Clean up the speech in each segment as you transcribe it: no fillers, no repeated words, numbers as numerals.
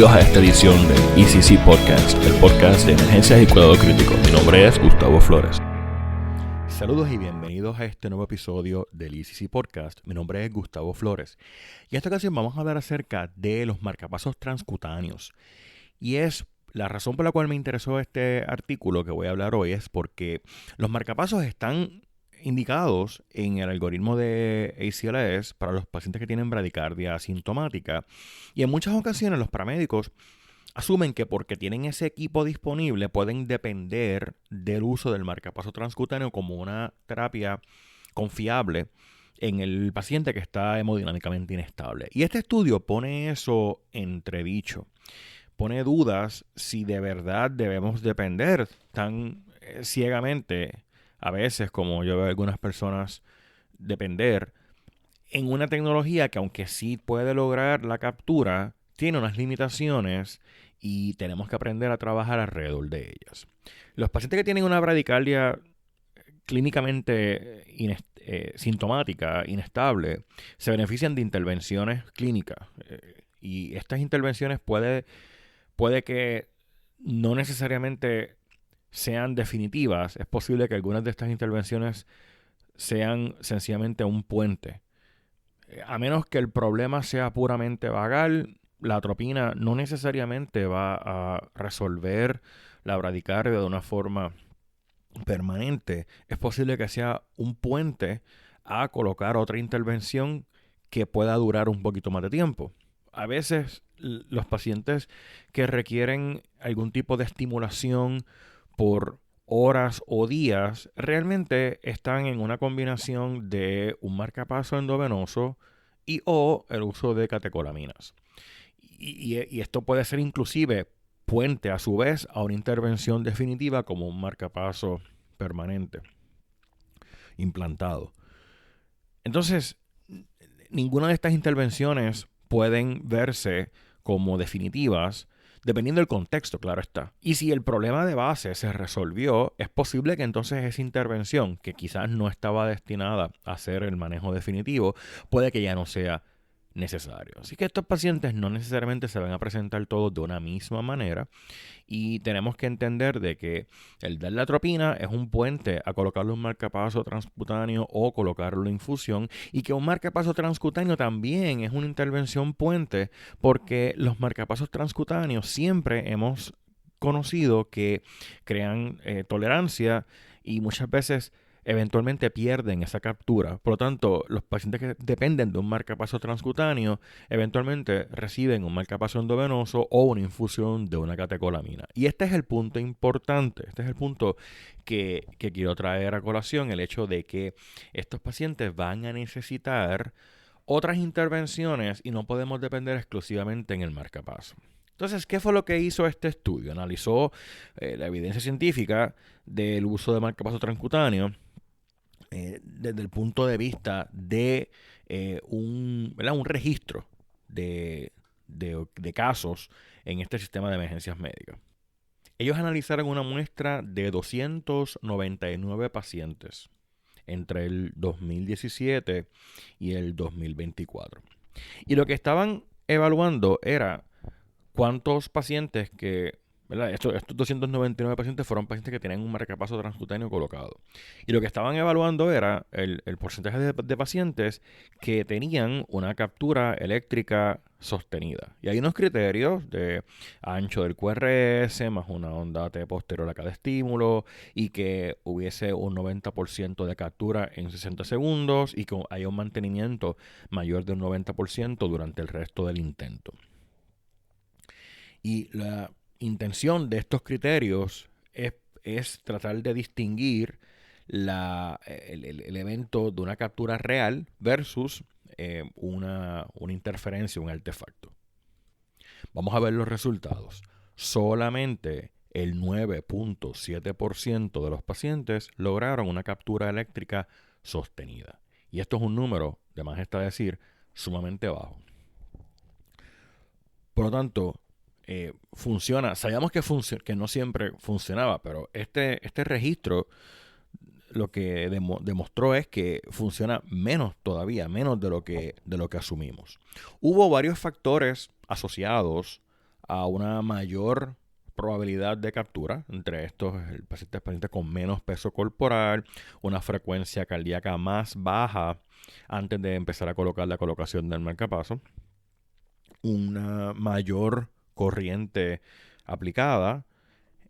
Bienvenidos a esta edición del ECC Podcast, el podcast de emergencias y cuidado crítico. Mi nombre es Gustavo Flores. Saludos y bienvenidos a este nuevo episodio del ECC Podcast. Mi nombre es Gustavo Flores. Y en esta ocasión vamos a hablar acerca de los marcapasos transcutáneos. Y es la razón por la cual me interesó este artículo que voy a hablar hoy es porque los marcapasos están indicados en el algoritmo de ACLS para los pacientes que tienen bradicardia asintomática, y en muchas ocasiones los paramédicos asumen que porque tienen ese equipo disponible pueden depender del uso del marcapaso transcutáneo como una terapia confiable en el paciente que está hemodinámicamente inestable. Y este estudio pone eso entredicho, pone dudas si de verdad debemos depender tan ciegamente, a veces, como yo veo a algunas personas depender, en una tecnología que, aunque sí puede lograr la captura, tiene unas limitaciones y tenemos que aprender a trabajar alrededor de ellas. Los pacientes que tienen una bradicardia clínicamente sintomática, inestable, se benefician de intervenciones clínicas. Y estas intervenciones puede que no necesariamente sean definitivas. Es posible que algunas de estas intervenciones sean sencillamente un puente. A menos que el problema sea puramente vagal, la atropina no necesariamente va a resolver la bradicardia de una forma permanente. Es posible que sea un puente a colocar otra intervención que pueda durar un poquito más de tiempo. A veces los pacientes que requieren algún tipo de estimulación por horas o días realmente están en una combinación de un marcapaso endovenoso y o el uso de catecolaminas. Y esto puede ser inclusive puente a su vez a una intervención definitiva como un marcapaso permanente implantado. Entonces, ninguna de estas intervenciones pueden verse como definitivas, dependiendo del contexto, claro está. Y si el problema de base se resolvió, es posible que entonces esa intervención, que quizás no estaba destinada a ser el manejo definitivo, puede que ya no sea necesario. Así que estos pacientes no necesariamente se van a presentar todos de una misma manera, y tenemos que entender de que el dar la atropina es un puente a colocarle un marcapaso transcutáneo o colocarlo en infusión, y que un marcapaso transcutáneo también es una intervención puente, porque los marcapasos transcutáneos siempre hemos conocido que crean tolerancia y muchas veces eventualmente pierden esa captura. Por lo tanto, los pacientes que dependen de un marcapaso transcutáneo eventualmente reciben un marcapaso endovenoso o una infusión de una catecolamina. Y este es el punto importante, este es el punto que quiero traer a colación, el hecho de que estos pacientes van a necesitar otras intervenciones y no podemos depender exclusivamente en el marcapaso. Entonces, ¿qué fue lo que hizo este estudio? Analizó la evidencia científica del uso de marcapaso transcutáneo desde el punto de vista de un registro de casos en este sistema de emergencias médicas. Ellos analizaron una muestra de 299 pacientes entre el 2017 y el 2024. Y lo que estaban evaluando era cuántos pacientes que, ¿verdad? Estos 299 pacientes fueron pacientes que tenían un marcapaso transcutáneo colocado. Y lo que estaban evaluando era el porcentaje de pacientes que tenían una captura eléctrica sostenida. Y hay unos criterios de ancho del QRS más una onda T posterior a cada estímulo, y que hubiese un 90% de captura en 60 segundos y que haya un mantenimiento mayor de un 90% durante el resto del intento. Y la intención de estos criterios es tratar de distinguir el evento de una captura real versus una interferencia, un artefacto. Vamos a ver los resultados. Solamente el 9.7% de los pacientes lograron una captura eléctrica sostenida. Y esto es un número, de más está decir, sumamente bajo. Por lo tanto, funciona. Sabíamos que no siempre funcionaba, pero este registro lo que demostró es que funciona menos todavía, menos de lo que asumimos. Hubo varios factores asociados a una mayor probabilidad de captura. Entre estos, el paciente con menos peso corporal, una frecuencia cardíaca más baja antes de empezar a colocar la colocación del marcapaso, una mayor corriente aplicada,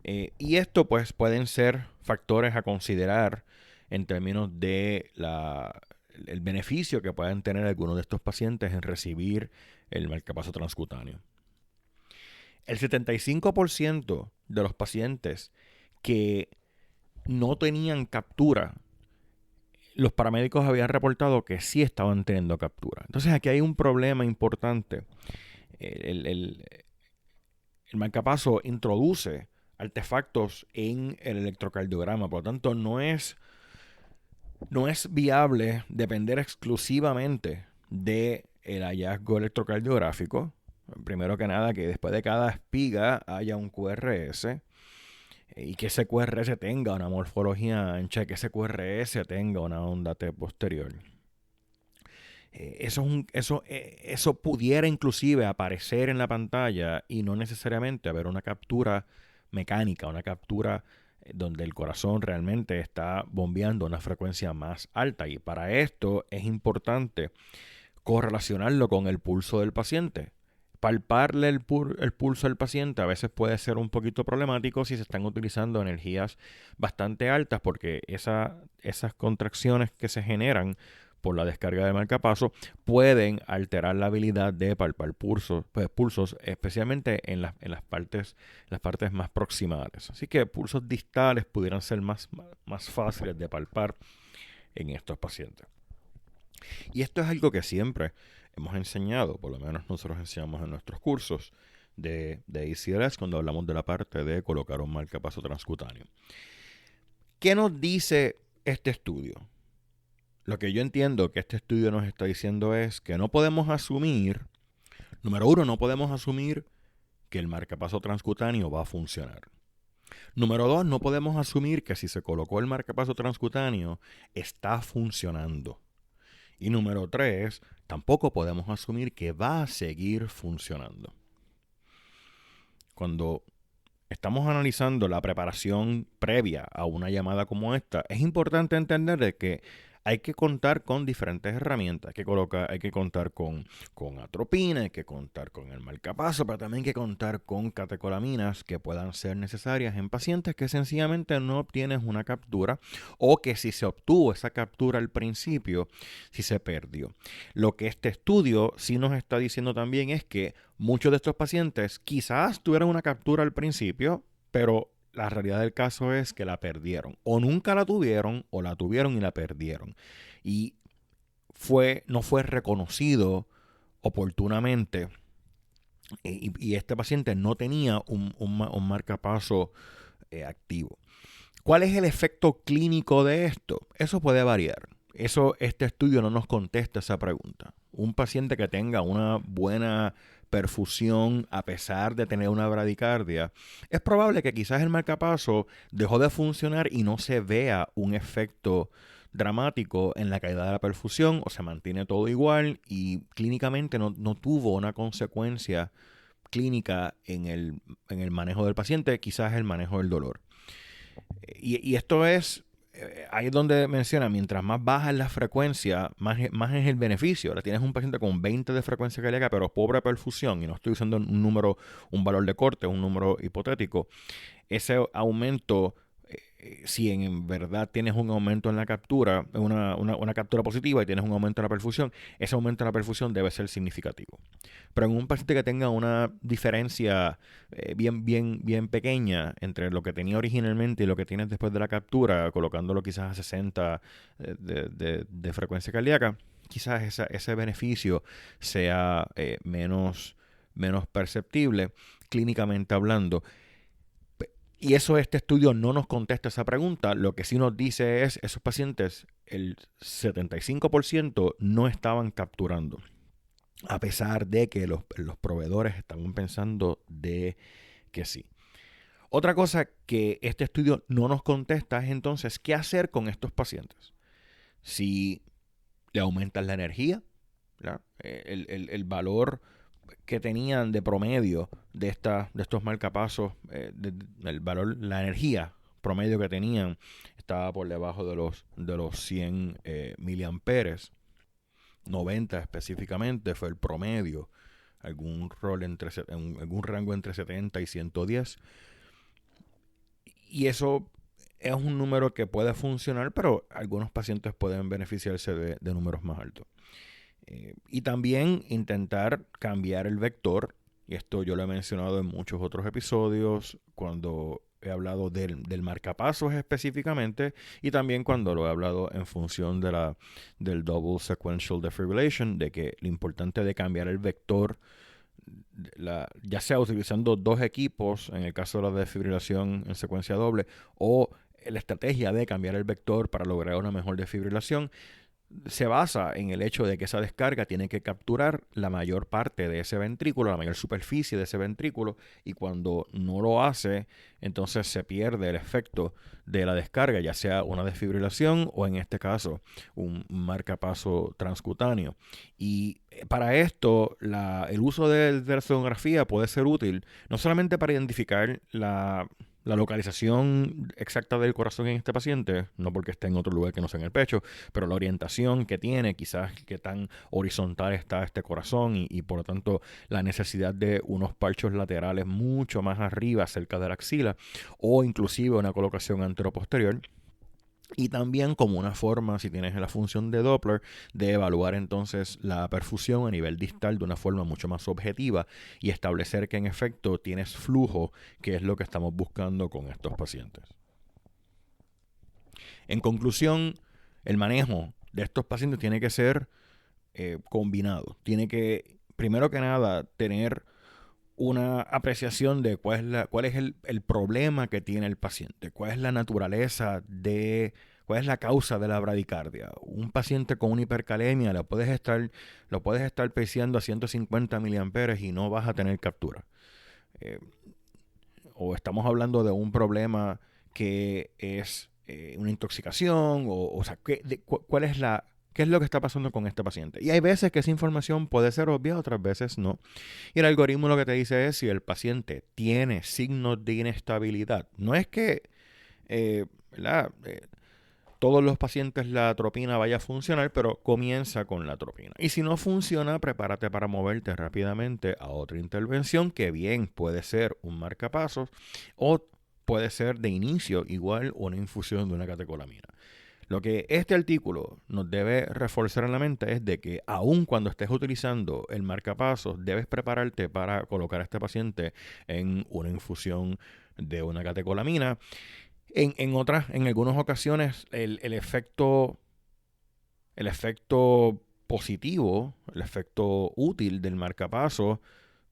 y esto pues pueden ser factores a considerar en términos de el beneficio que pueden tener algunos de estos pacientes en recibir el marcapaso transcutáneo. El 75% de los pacientes que no tenían captura, los paramédicos habían reportado que sí estaban teniendo captura. Entonces aquí hay un problema importante. El marcapaso introduce artefactos en el electrocardiograma, por lo tanto no es viable depender exclusivamente del hallazgo electrocardiográfico. Primero que nada, que después de cada espiga haya un QRS y que ese QRS tenga una morfología ancha, que ese QRS tenga una onda T posterior. Eso pudiera inclusive aparecer en la pantalla y no necesariamente haber una captura mecánica, una captura donde el corazón realmente está bombeando a una frecuencia más alta. Y para esto es importante correlacionarlo con el pulso del paciente. Palparle el pulso al paciente a veces puede ser un poquito problemático si se están utilizando energías bastante altas, porque esas contracciones que se generan por la descarga de marcapaso pueden alterar la habilidad de palpar pulsos, especialmente en las partes más proximales. Así que pulsos distales pudieran ser más fáciles de palpar en estos pacientes. Y esto es algo que siempre hemos enseñado, por lo menos nosotros enseñamos en nuestros cursos de ACLS cuando hablamos de la parte de colocar un marcapaso transcutáneo. ¿Qué nos dice este estudio? Lo que yo entiendo que este estudio nos está diciendo es que no podemos asumir, número uno, no podemos asumir que el marcapaso transcutáneo va a funcionar. Número dos, no podemos asumir que si se colocó el marcapaso transcutáneo está funcionando. Y número tres, tampoco podemos asumir que va a seguir funcionando. Cuando estamos analizando la preparación previa a una llamada como esta, es importante entender de que hay que contar con diferentes herramientas. Hay que contar con atropina, hay que contar con el marcapaso, pero también hay que contar con catecolaminas que puedan ser necesarias en pacientes que sencillamente no obtienen una captura, o que si se obtuvo esa captura al principio, si se perdió. Lo que este estudio sí nos está diciendo también es que muchos de estos pacientes quizás tuvieron una captura al principio, pero la realidad del caso es que la perdieron. O nunca la tuvieron, o la tuvieron y la perdieron. Y no fue reconocido oportunamente. Y este paciente no tenía un marcapaso activo. ¿Cuál es el efecto clínico de esto? Eso puede variar. Este estudio no nos contesta esa pregunta. Un paciente que tenga una buena perfusión a pesar de tener una bradicardia, es probable que quizás el marcapaso dejó de funcionar y no se vea un efecto dramático en la caída de la perfusión, o se mantiene todo igual y clínicamente no tuvo una consecuencia clínica en el manejo del paciente, quizás el manejo del dolor. Y esto es, ahí es donde menciona, mientras más baja es la frecuencia, más es el beneficio. Ahora tienes un paciente con 20 de frecuencia cardíaca, pero pobre perfusión, y no estoy usando un valor de corte, un número hipotético. Ese aumento, si en verdad tienes un aumento en la captura, una captura positiva y tienes un aumento en la perfusión, ese aumento en la perfusión debe ser significativo. Pero en un paciente que tenga una diferencia bien pequeña entre lo que tenía originalmente y lo que tienes después de la captura, colocándolo quizás a 60 de frecuencia cardíaca, quizás ese beneficio sea menos perceptible clínicamente hablando. Y este estudio no nos contesta esa pregunta. Lo que sí nos dice es, esos pacientes, el 75% no estaban capturando, a pesar de que los proveedores estaban pensando de que sí. Otra cosa que este estudio no nos contesta es entonces, ¿qué hacer con estos pacientes? Si le aumentas la energía, ¿verdad? El valor que tenían de promedio de estos marcapasos, el valor, la energía promedio que tenían estaba por debajo de los 100 miliamperes. 90 específicamente fue el promedio, algún rango entre 70 y 110. Y eso es un número que puede funcionar, pero algunos pacientes pueden beneficiarse de números más altos. Y también intentar cambiar el vector, y esto yo lo he mencionado en muchos otros episodios cuando he hablado del marcapasos específicamente, y también cuando lo he hablado en función del Double Sequential Defibrillation, de que lo importante de cambiar el vector, ya sea utilizando dos equipos, en el caso de la desfibrilación en secuencia doble, o la estrategia de cambiar el vector para lograr una mejor desfibrilación, se basa en el hecho de que esa descarga tiene que capturar la mayor parte de ese ventrículo, la mayor superficie de ese ventrículo, y cuando no lo hace, entonces se pierde el efecto de la descarga, ya sea una desfibrilación o en este caso un marcapaso transcutáneo. Y para esto el uso de la sonografía puede ser útil no solamente para identificar la localización exacta del corazón en este paciente, no porque esté en otro lugar que no sea en el pecho, pero la orientación que tiene, quizás qué tan horizontal está este corazón y por lo tanto la necesidad de unos parchos laterales mucho más arriba cerca de la axila o inclusive una colocación anteroposterior. Y también como una forma, si tienes la función de Doppler, de evaluar entonces la perfusión a nivel distal de una forma mucho más objetiva y establecer que en efecto tienes flujo, que es lo que estamos buscando con estos pacientes. En conclusión, el manejo de estos pacientes tiene que ser combinado. Tiene que, primero que nada, tener una apreciación de cuál es el problema que tiene el paciente, cuál es la naturaleza cuál es la causa de la bradicardia. Un paciente con una hipercalemia lo puedes estar peciando a 150 miliamperes y no vas a tener captura. O estamos hablando de un problema que es una intoxicación, o sea, ¿qué es lo que está pasando con este paciente? Y hay veces que esa información puede ser obvia, otras veces no. Y el algoritmo lo que te dice es si el paciente tiene signos de inestabilidad. No es que todos los pacientes la atropina vaya a funcionar, pero comienza con la atropina. Y si no funciona, prepárate para moverte rápidamente a otra intervención que bien puede ser un marcapasos o puede ser de inicio igual una infusión de una catecolamina. Lo que este artículo nos debe reforzar en la mente es de que aun cuando estés utilizando el marcapasos, debes prepararte para colocar a este paciente en una infusión de una catecolamina. En algunas ocasiones, el efecto positivo, el efecto útil del marcapasos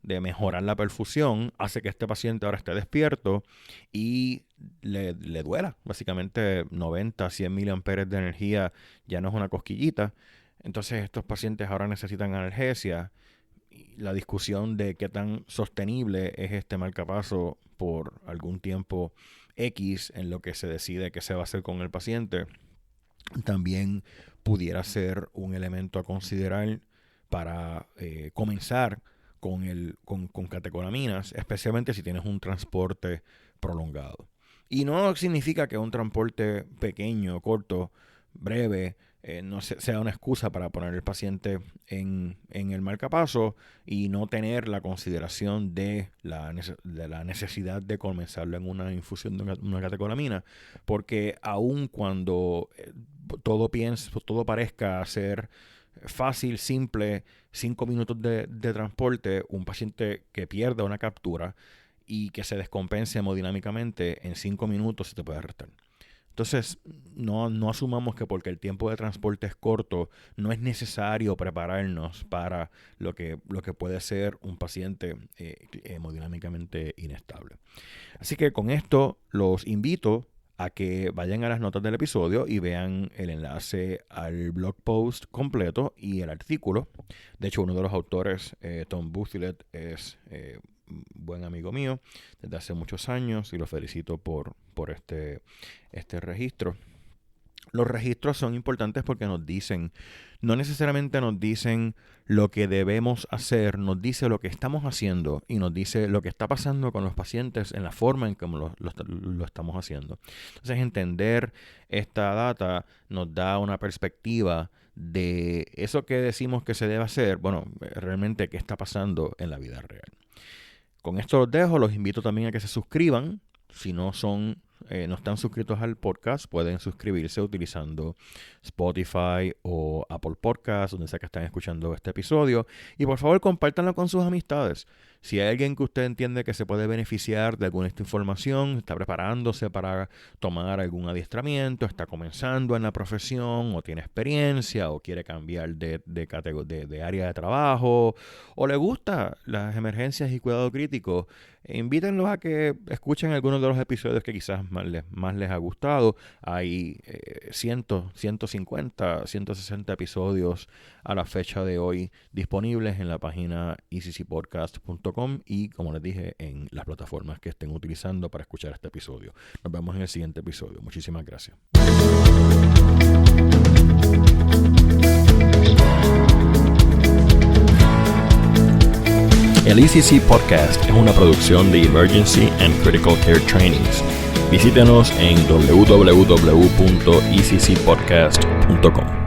de mejorar la perfusión hace que este paciente ahora esté despierto y le duela. Básicamente 90, 100 miliamperes de energía ya no es una cosquillita. Entonces estos pacientes ahora necesitan analgesia. La discusión de qué tan sostenible es este marcapasos por algún tiempo X en lo que se decide qué se va a hacer con el paciente también pudiera ser un elemento a considerar para comenzar con catecolaminas, especialmente si tienes un transporte prolongado. Y no significa que un transporte pequeño, corto, breve, no sea una excusa para poner al paciente en el marcapasos y no tener la consideración de la necesidad de comenzarlo en una infusión de una catecolamina, porque aun cuando todo parezca ser fácil, simple, 5 minutos de transporte, un paciente que pierda una captura y que se descompense hemodinámicamente en 5 minutos se te puede restar. Entonces, no asumamos que porque el tiempo de transporte es corto, no es necesario prepararnos para lo que puede ser un paciente hemodinámicamente inestable. Así que con esto los invito a que vayan a las notas del episodio y vean el enlace al blog post completo y el artículo. De hecho, uno de los autores, Tom Buthilet, es buen amigo mío desde hace muchos años y lo felicito por este registro. Los registros son importantes porque nos dicen, no necesariamente nos dicen lo que debemos hacer, nos dice lo que estamos haciendo y nos dice lo que está pasando con los pacientes en la forma en que lo estamos haciendo. Entonces, entender esta data nos da una perspectiva de eso que decimos que se debe hacer, bueno, realmente qué está pasando en la vida real. Con esto los dejo, los invito también a que se suscriban. Si no están suscritos al podcast, pueden suscribirse utilizando Spotify o Apple Podcasts, donde sea que están escuchando este episodio. Y por favor, compártanlo con sus amistades. Si hay alguien que usted entiende que se puede beneficiar de alguna de esta información, está preparándose para tomar algún adiestramiento, está comenzando en la profesión, o tiene experiencia, o quiere cambiar de área de trabajo, o le gusta las emergencias y cuidado crítico, invítenlos a que escuchen algunos de los episodios que quizás más les ha gustado. Hay 150, 160 episodios a la fecha de hoy disponibles en la página eccpodcast.com y, como les dije, en las plataformas que estén utilizando para escuchar este episodio. Nos vemos en el siguiente episodio. Muchísimas gracias. El ECC Podcast es una producción de Emergency and Critical Care Trainings. Visítenos en www.eccpodcast.com.